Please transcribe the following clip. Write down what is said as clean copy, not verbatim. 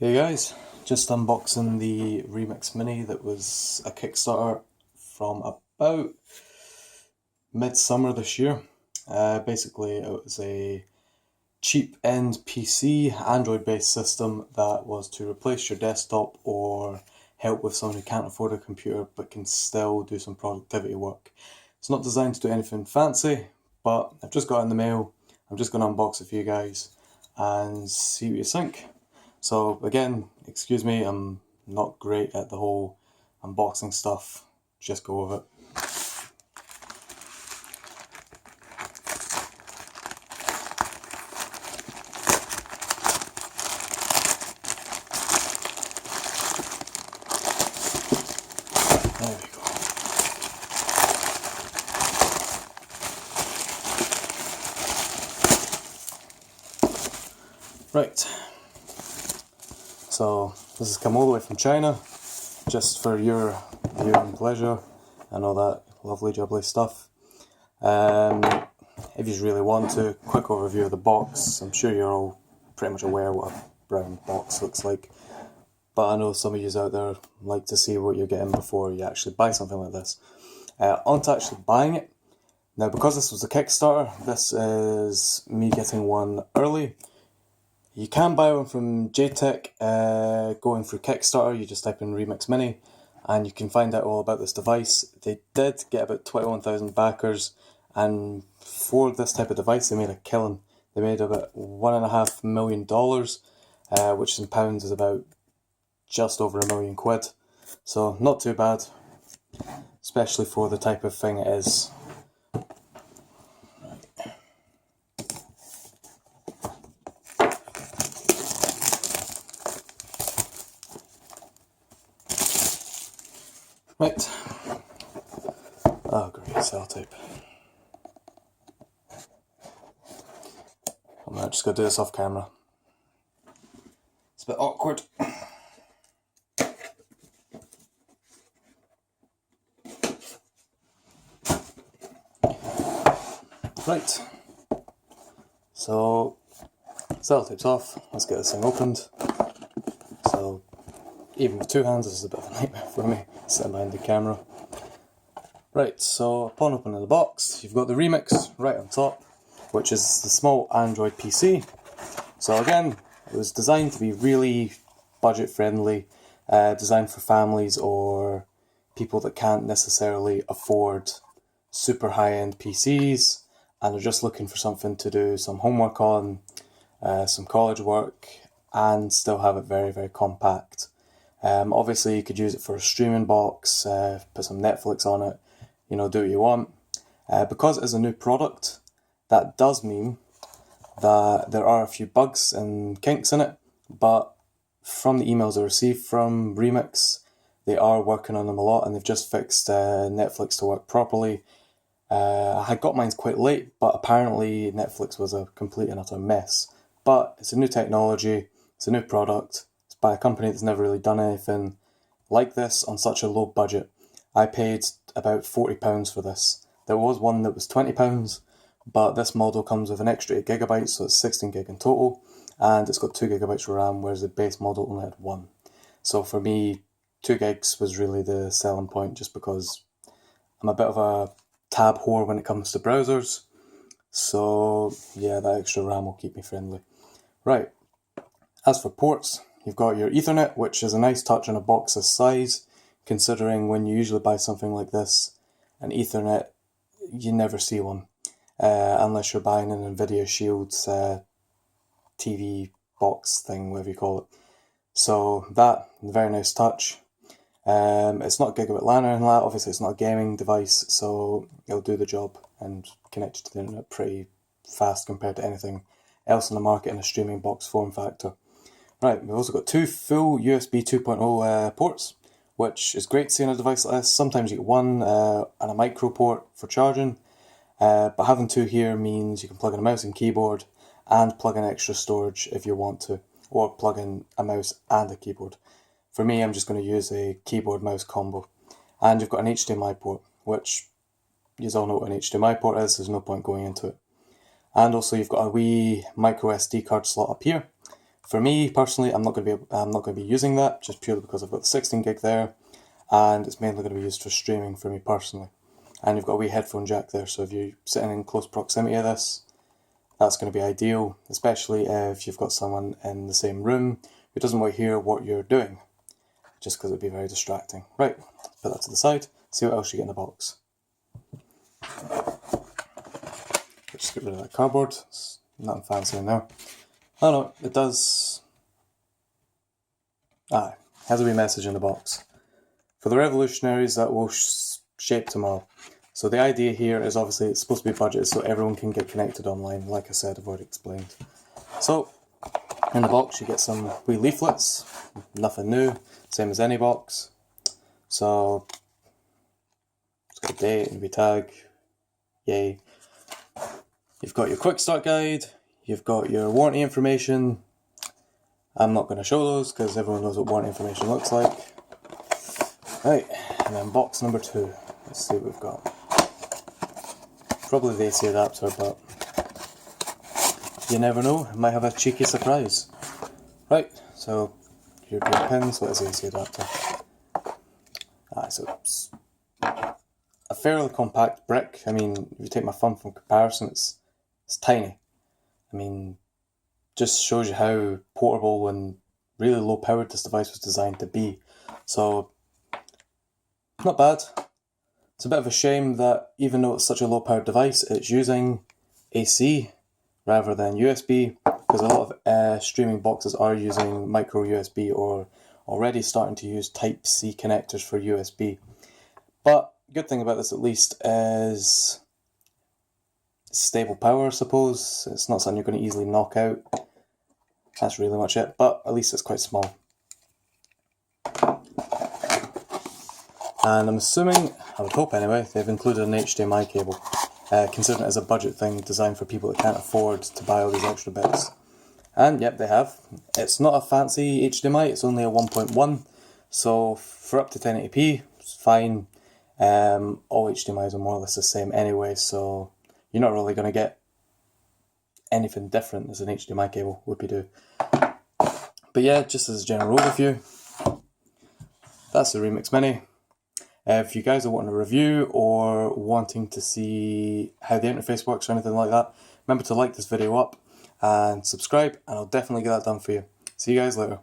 Hey guys, just unboxing the Remix Mini that was a Kickstarter from about midsummer this year. Basically, it was a cheap end PC, Android based system that was to replace your desktop or help with someone who can't afford a computer but can still do some productivity work. It's not designed to do anything fancy, but I've just got it in the mail. I'm just going to unbox it for you guys and see what you think. So again, excuse me, I'm not great at the whole unboxing stuff. Just go with it. There we go. Right. So this has come all the way from China, just for your viewing pleasure and all that lovely jubbly stuff. If you really want to, quick overview of the box. I'm sure you're all pretty much aware what a brown box looks like, but I know some of you out there like to see what you're getting before you actually buy something like this. On to actually buying it. Now, because this was a Kickstarter, this is me getting one early. You can buy one from JTech going through Kickstarter. You just type in Remix Mini and you can find out all about this device. They did get about 21,000 backers, and for this type of device they made a killing. They made about $1.5 million, which in pounds is about just over £1 million. So not too bad, especially for the type of thing it is. Right. Oh great, sellotape. I'm just going to do this off camera. It's a bit awkward. Right. So, sellotape's off. Let's get this thing opened. So, even with two hands, this is a bit of a nightmare for me, sitting behind the camera. Right, so upon opening the box, you've got the Remix right on top, which is the small Android PC. So again, it was designed to be really budget friendly, designed for families or people that can't necessarily afford super high-end PCs and are just looking for something to do some homework on, some college work, and still have it very, very compact. Obviously you could use it for a streaming box, put some Netflix on it, do what you want. Because it is a new product, that does mean that there are a few bugs and kinks in it, but from the emails I received from Remix, they are working on them a lot and they've just fixed Netflix to work properly. I had got mine quite late, but apparently Netflix was a complete and utter mess. But it's a new technology, it's a new product, it's by a company that's never really done anything like this on such a low budget. I paid about £40 for this. There was one that was £20, but this model comes with an extra 8GB, so it's 16 gig in total, and it's got 2GB of RAM, whereas the base model only had 1. So for me, 2 gigs was really the selling point, just because I'm a bit of a tab whore when it comes to browsers. So yeah, that extra RAM will keep me friendly. Right, as for ports, you've got your Ethernet, which is a nice touch on a box this size, considering when you usually buy something like this, an Ethernet, you never see one. Unless you're buying an Nvidia Shields TV box thing, whatever you call it. So that, very nice touch. It's not gigabit LAN or anything like that. Obviously it's not a gaming device, so it'll do the job and connect to the internet pretty fast compared to anything else in the market in a streaming box form factor. Right, we've also got two full USB 2.0 ports, which is great seeing a device like this. Sometimes you get one and a micro port for charging, but having two here means you can plug in a mouse and keyboard and plug in extra storage if you want to, or plug in a mouse and a keyboard. For me, I'm just going to use a keyboard-mouse combo. And you've got an HDMI port, which you all know what an HDMI port is, there's no point going into it. And also you've got a wee micro SD card slot up here For me personally, I'm not going to be using that just purely because I've got the 16 gig there, and it's mainly going to be used for streaming for me personally. And you've got a wee headphone jack there, so if you're sitting in close proximity of this, that's going to be ideal, especially if you've got someone in the same room who doesn't want to hear what you're doing, just because it'd be very distracting. Right, put that to the side, see what else you get in the box. Just get rid of that cardboard, it's nothing fancy in there. Oh no, it does... has a wee message in the box. For the revolutionaries that will shape tomorrow. So the idea here is obviously it's supposed to be budgeted so everyone can get connected online, like I said, I've already explained. So, in the box you get some wee leaflets, nothing new, same as any box. So, it's got a date and a wee tag, yay. You've got your quick start guide, you've got your warranty information. I'm not going to show those because everyone knows what warranty information looks like. Right, and then box number 2, let's see what we've got. Probably the AC adapter, but you never know, it might have a cheeky surprise. Right, so European pins, what is the AC adapter? So it's a fairly compact brick. I mean, if you take my thumb from comparison, it's tiny. I mean, just shows you how portable and really low powered this device was designed to be. So, not bad. It's a bit of a shame that even though it's such a low powered device, it's using AC rather than USB, because a lot of streaming boxes are using micro USB or already starting to use Type-C connectors for USB. But good thing about this at least is stable power, I suppose. It's not something you're going to easily knock out. That's really much it, but at least it's quite small. And I'm assuming, I would hope anyway, they've included an HDMI cable, considering it as a budget thing designed for people that can't afford to buy all these extra bits. And yep, they have. It's not a fancy HDMI, it's only a 1.1, so for up to 1080p, it's fine. All HDMIs are more or less the same anyway, so you're not really going to get anything different as an HDMI cable, whoopie-doo. But yeah, just as a general overview, that's the Remix Mini. If you guys are wanting a review or wanting to see how the interface works or anything like that, remember to like this video up and subscribe, and I'll definitely get that done for you. See you guys later.